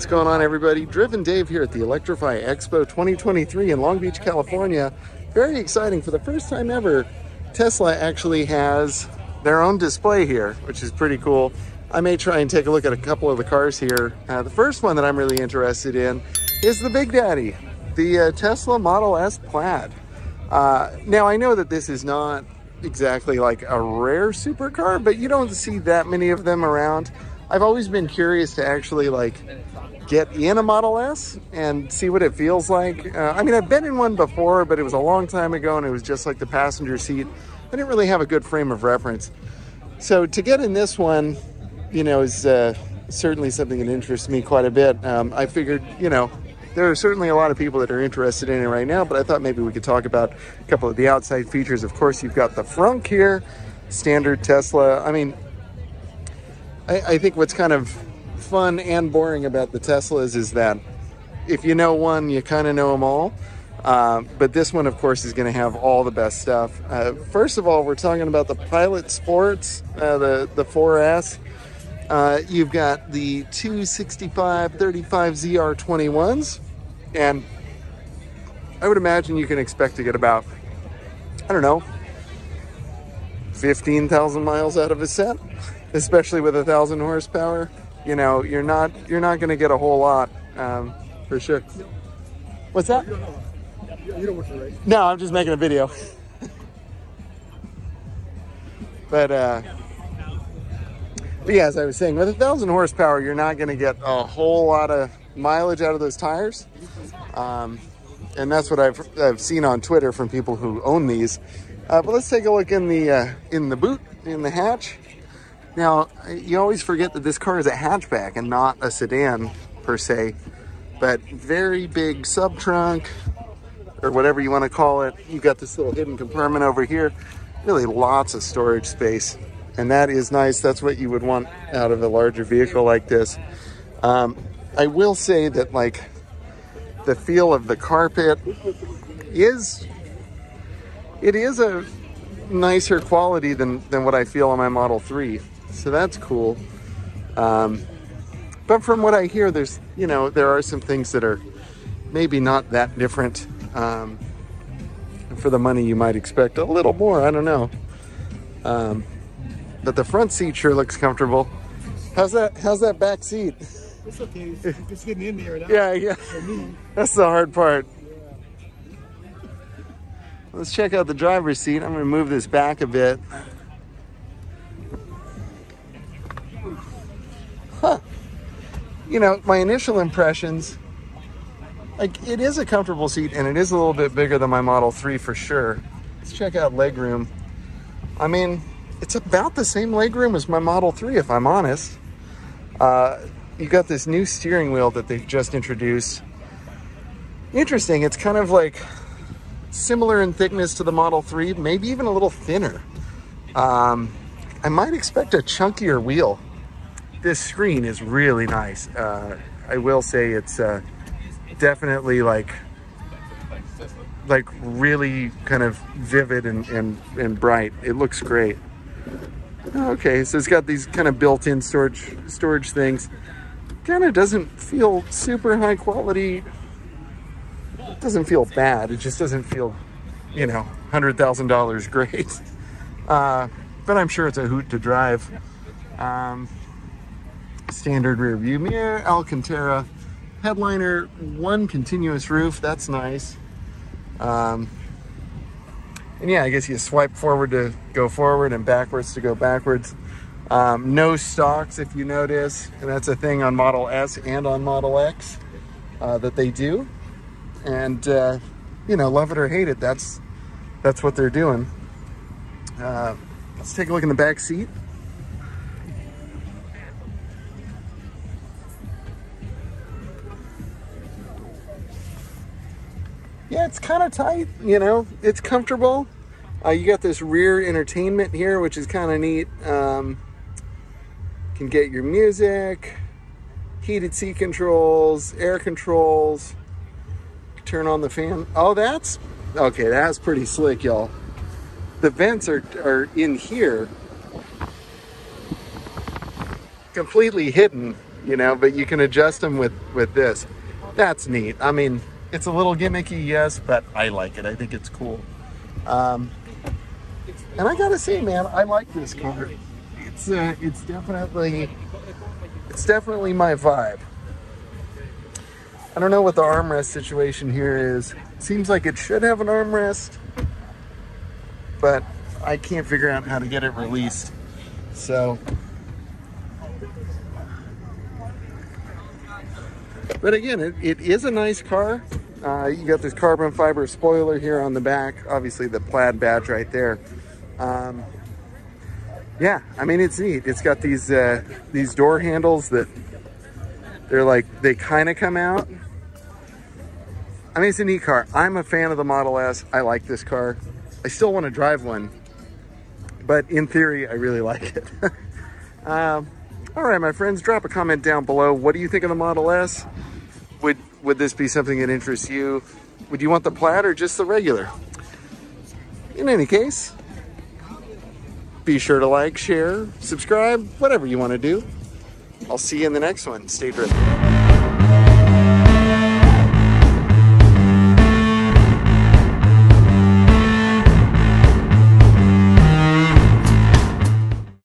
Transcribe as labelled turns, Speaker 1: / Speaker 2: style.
Speaker 1: what's going on, everybody? Driven Dave here at the Electrify Expo 2023 in Long Beach, California. Very exciting. For the first time ever, Tesla actually has their own display here, which is pretty cool. I may try and take a look at a couple of the cars here. The first one that I'm really interested in is the Big Daddy, the Tesla Model S Plaid. Now, I know that this is not exactly like a rare supercar, but you don't see that many of them around. I've always been curious to actually like get in a Model S and see what it feels like. I mean, I've been in one before, but it was a long time ago and it was just like the passenger seat. I didn't really have a good frame of reference. So to get in this one, you know, is certainly something that interests me quite a bit. I figured, you know, there are certainly a lot of people that are interested in it right now, but I thought maybe we could talk about a couple of the outside features. Of course, you've got the frunk here, standard Tesla. I mean, I think what's kind of fun and boring about the Teslas is that if you know one, you kind of know them all. But this one, of course, is going to have all the best stuff. First of all, we're talking about the Pilot Sports, the 4S. You've got the 265/35 ZR21s, and I would imagine you can expect to get about, I don't know, 15,000 miles out of a set, especially with 1,000 horsepower. You know, you're not going to get a whole lot, for sure. What's that?
Speaker 2: You don't want to race.
Speaker 1: No, I'm just making a video. But yeah, as I was saying, with 1,000 horsepower, you're not going to get a whole lot of mileage out of those tires. And that's what I've seen on Twitter from people who own these. But let's take a look in the boot, in the hatch. Now, you always forget that this car is a hatchback and not a sedan per se, but very big sub trunk, or whatever you want to call it. You've got this little hidden compartment over here. Really lots of storage space. And that is nice. That's what you would want out of a larger vehicle like this. I will say that, like, the feel of the carpet is a nicer quality than what I feel on my Model 3. So that's cool. But from what I hear, there's, you know, there are some things that are maybe not that different. For the money, you might expect a little more. I don't know. But the front seat sure looks comfortable. How's that back seat?
Speaker 2: It's okay. It's getting in there now.
Speaker 1: Yeah. That's the hard part. Let's check out the driver's seat. I'm gonna move this back a bit. Huh. You know, my initial impressions, like, it is a comfortable seat and it is a little bit bigger than my Model 3 for sure. Let's check out legroom. I mean, it's about the same legroom as my Model 3, if I'm honest. You got this new steering wheel that they've just introduced. Interesting, it's kind of like similar in thickness to the Model 3, maybe even a little thinner. I might expect a chunkier wheel. This screen is really nice. I will say it's definitely like really kind of vivid and bright. It looks great. Okay, so it's got these kind of built-in storage things. Kind of doesn't feel super high quality. It doesn't feel bad. It just doesn't feel, you know, $100,000 great. But I'm sure it's a hoot to drive. Standard rear view mirror, Alcantara headliner, one continuous roof. That's nice. And yeah, I guess you swipe forward to go forward and backwards to go backwards. No stalks, if you notice, and that's a thing on Model S and on Model X that they do. And you know, love it or hate it, that's what they're doing. Let's take a look in the back seat. Yeah, it's kind of tight, you know, it's comfortable. You got this rear entertainment here, which is kind of neat. Can get your music, heated seat controls, air controls, turn on the fan. Oh, that's, okay, that's pretty slick, y'all. The vents are in here, completely hidden you know, but you can adjust them with this. That's neat. I mean, it's a little gimmicky, yes, but I like it. I think it's cool. And I gotta say, man, I like this car. It's definitely my vibe. I don't know what the armrest situation here is. Seems like it should have an armrest, but I can't figure out how to get it released. So, but again, it is a nice car. You got this carbon fiber spoiler here on the back. Obviously the Plaid badge right there. Yeah, I mean, it's neat. It's got these door handles that they kind of come out. I mean, it's a neat car. I'm a fan of the Model S. I like this car. I still want to drive one, but in theory, I really like it. All right, my friends, drop a comment down below. What do you think of the Model S? Would this be something that interests you? Would you want the Plaid or just the regular? In any case, be sure to like, share, subscribe, whatever you want to do. I'll see you in the next one. Stay driven.